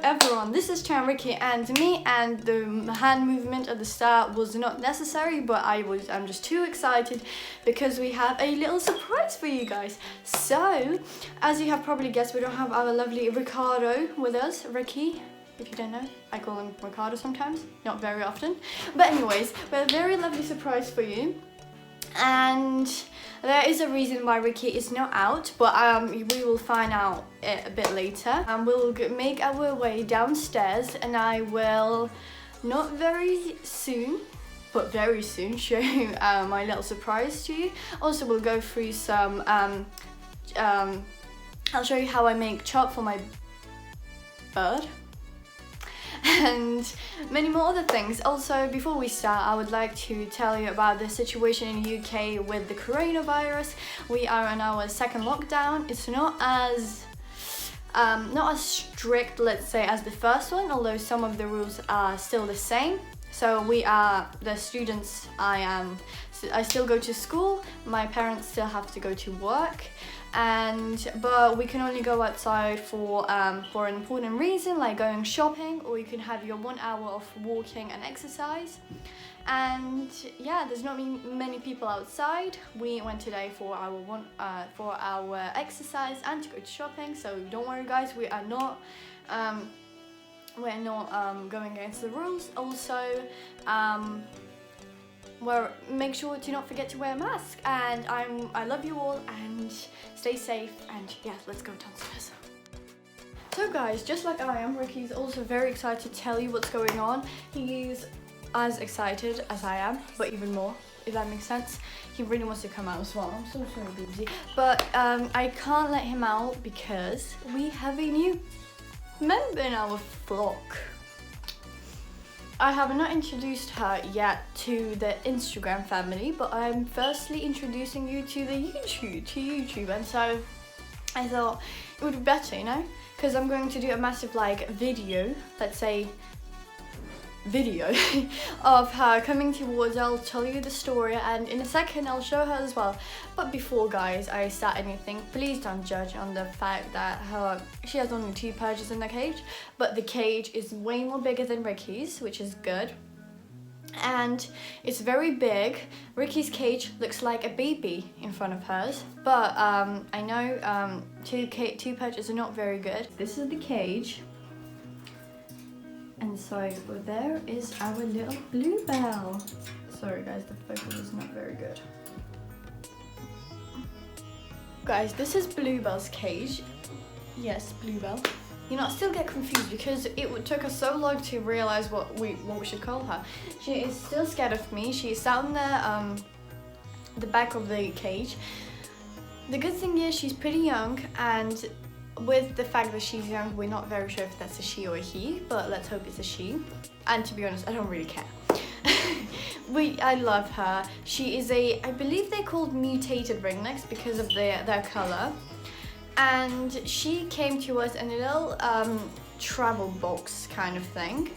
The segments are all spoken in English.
everyone, this is Riki and me, and the hand movement at the start was not necessary, but I'm just too excited because we have a little surprise for you guys. So, as you have probably guessed, we don't have our lovely Ricardo with us, Riki. If you don't know, I call him Ricardo sometimes, not very often. But anyways, we have a very lovely surprise for you. And there is a reason why Riki is not out, but we will find out a bit later. We'll make our way downstairs, and I will, not very soon, but very soon, show you my little surprise to you. Also, we'll go through some, I'll show you how I make chop for my bird. And many more other things. Also, before we start, I would like to tell you about the situation in the UK with the coronavirus. We are on our second lockdown. It's not as strict, let's say, as the first one, although some of the rules are still the same. So we are the students. I still go to school. My parents still have to go to work. But we can only go outside for an important reason, like going shopping, or you can have your 1 hour of walking and exercise. And yeah, there's not many people outside. We went today for our exercise and to go to shopping. So don't worry, guys, we are not going against the rules. Also, make sure to not forget to wear a mask, and I love you all, and stay safe, and yeah, let's go downstairs. So guys, just like I am, Riki's also very excited to tell you what's going on. He's as excited as I am, but even more, if that makes sense. He really wants to come out as well. I'm so sorry, busy, but I can't let him out because we have a new member in our flock. I have not introduced her yet to the Instagram family, but I'm firstly introducing you to the YouTube, and so I thought it would be better, you know, because I'm going to do a massive video, let's say video of her coming towards. I'll tell you the story, and in a second I'll show her as well. But before, guys, I start anything, please don't judge on the fact that she has only 2 perches in the cage, but the cage is way more bigger than Riki's, which is good, and it's very big. Riki's cage looks like a baby in front of hers, but I know 2 perches are not very good. This is the cage. And so there is our little Bluebell. Sorry guys, the focus is not very good. Guys, this is Bluebell's cage. Yes, Bluebell. You know, I still get confused because it took us so long to realize what we should call her. She is still scared of me. She is sat on the back of the cage. The good thing is she's pretty young, and with the fact that she's young, we're not very sure if that's a she or a he, but let's hope it's a she. And to be honest, I don't really care. I love her. She is I believe they're called mutated ringnecks because of their color. And she came to us in a little travel box kind of thing.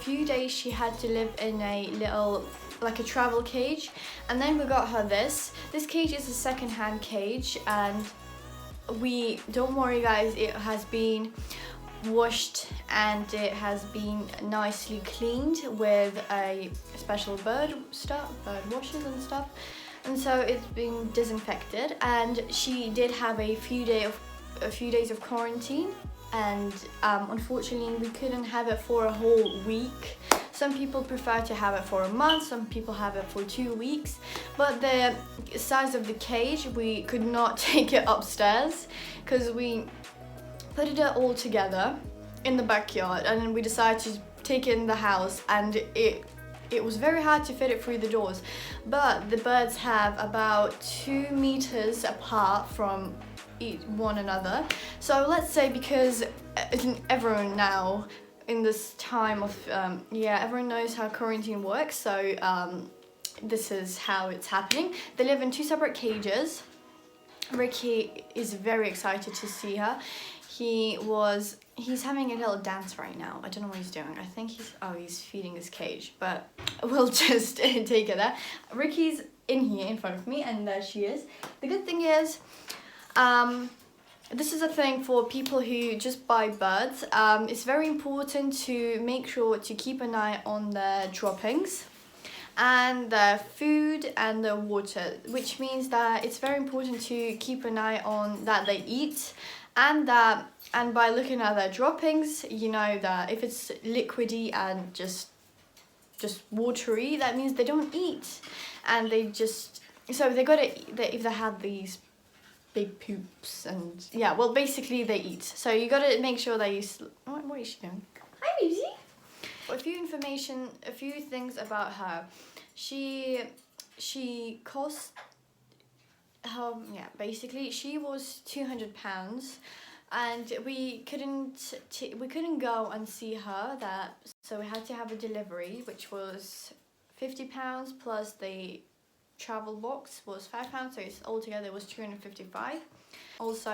Few days she had to live in a little, like a travel cage, and then we got her this cage. Is a second-hand cage, and don't worry guys, it has been washed and it has been nicely cleaned with a special bird washes and stuff, and so it's been disinfected. And she did have a few days of quarantine, and unfortunately we couldn't have it for a whole week. Some people prefer to have it for a month, some people have it for 2 weeks, but the size of the cage, we could not take it upstairs because we put it all together in the backyard, and then we decided to take it in the house, and it was very hard to fit it through the doors. But the birds have about 2 meters apart from eat one another. So let's say, because everyone now in this time of everyone knows how quarantine works, so this is how it's happening. They live in 2 separate cages. Riki is very excited to see her. He's having a little dance right now. I don't know what he's doing. I think he's feeding his cage, but we'll just take it there. Riki's in here in front of me, and there she is. The good thing is, this is a thing for people who just buy birds. It's very important to make sure to keep an eye on their droppings and the food and the water, which means that it's very important to keep an eye on that they eat, and by looking at their droppings, you know that if it's liquidy and just watery, that means they don't eat, and they just, so they gotta, if they have these big poops, and yeah, well, basically they eat, so you gotta make sure that you what is she doing? Hi, Lucy. A few things about her. She cost basically she was £200, and we couldn't go and see her, so we had to have a delivery, which was £50 plus the travel box was £5, so it's altogether it was £255. Also,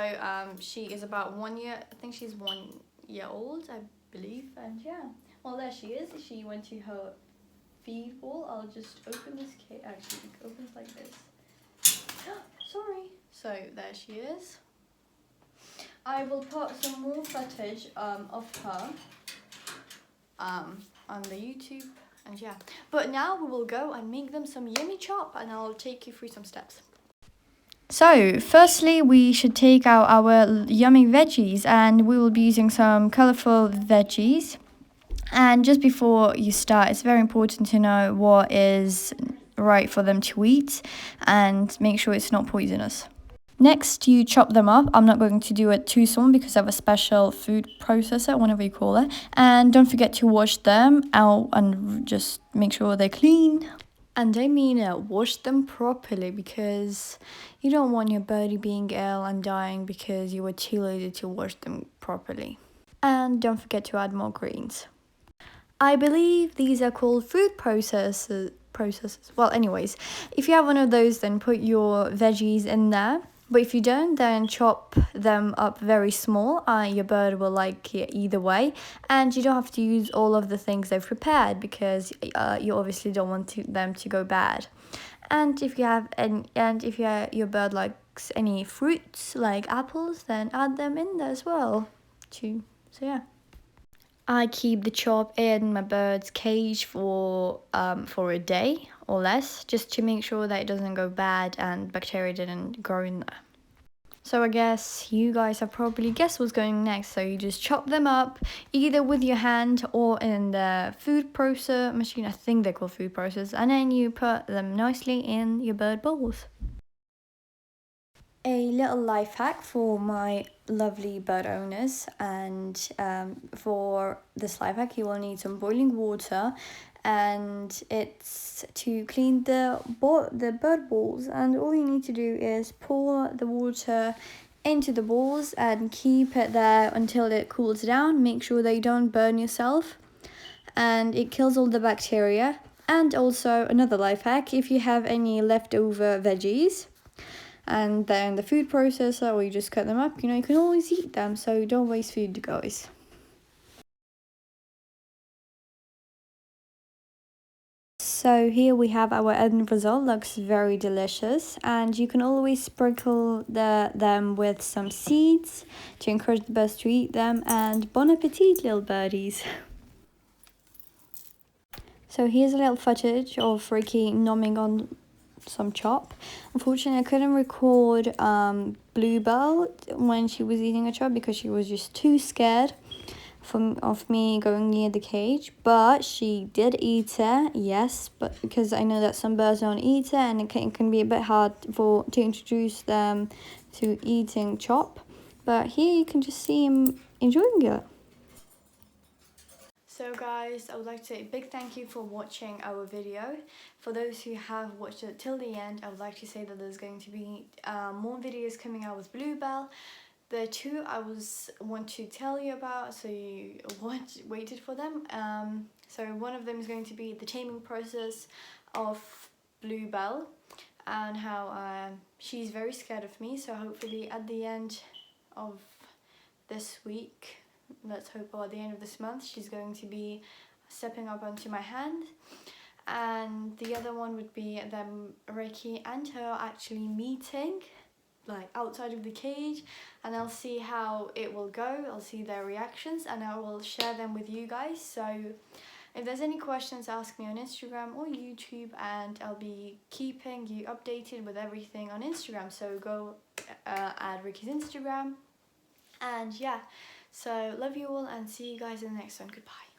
she is about 1 year. I think she's 1 year old, I believe, and yeah. Well, there she is. She went to her feed bowl. I'll just open this cage. Actually, it opens like this. Sorry. So there she is. I will put some more footage of her on the YouTube, and yeah. But now we will go and make them some yummy chop, and I'll take you through some steps. So, firstly, we should take out our yummy veggies, and we will be using some colourful veggies. And just before you start, it's very important to know what is right for them to eat and make sure it's not poisonous. Next, you chop them up. I'm not going to do it too soon because I have a special food processor, whatever you call it. And don't forget to wash them out and just make sure they're clean. And I mean wash them properly, because you don't want your birdie being ill and dying because you were too lazy to wash them properly. And don't forget to add more greens. I believe these are called food processors. Well, anyways, if you have one of those, then put your veggies in there. But if you don't, then chop them up very small. Your bird will like it either way, and you don't have to use all of the things they've prepared, because you obviously don't want them to go bad. And if your bird likes any fruits like apples, then add them in there as well too. So yeah. I keep the chop in my bird's cage for a day or less, just to make sure that it doesn't go bad and bacteria didn't grow in there. So I guess you guys have probably guessed what's going next. So you just chop them up either with your hand or in the food processor machine. I think they're called food processors, and then you put them nicely in your bird bowls. A little life hack for my lovely bird owners, and for this life hack you will need some boiling water, and it's to clean the bird balls, and all you need to do is pour the water into the balls and keep it there until it cools down. Make sure that you don't burn yourself, and it kills all the bacteria. And also another life hack, if you have any leftover veggies and they're in the food processor, or you just cut them up, you can always eat them, so don't waste food, guys. So here we have our end result. Looks very delicious, and you can always sprinkle them with some seeds to encourage the birds to eat them. And bon appetit, little birdies. So here's a little footage of Riki nomming on some chop. Unfortunately, I couldn't record Bluebell when she was eating a chop because she was just too scared of me going near the cage, but she did eat it, yes, but because I know that some birds don't eat it, and it can be a bit hard to introduce them to eating chop, but here you can just see him enjoying it. So guys, I would like to say a big thank you for watching our video. For those who have watched it till the end, I would like to say that there's going to be more videos coming out with Bluebell. The two I want to tell you about, so you waited for them. So one of them is going to be the taming process of Bluebell and how she's very scared of me. So hopefully at the end of this week, let's hope, or at the end of this month, she's going to be stepping up onto my hand. And the other one would be them, Riki and her, actually meeting like outside of the cage, and I'll see how it will go. I'll see their reactions and I will share them with you guys. So if there's any questions, ask me on Instagram or YouTube, and I'll be keeping you updated with everything on Instagram. So go add Riki's Instagram. And yeah, so love you all and see you guys in the next one. Goodbye.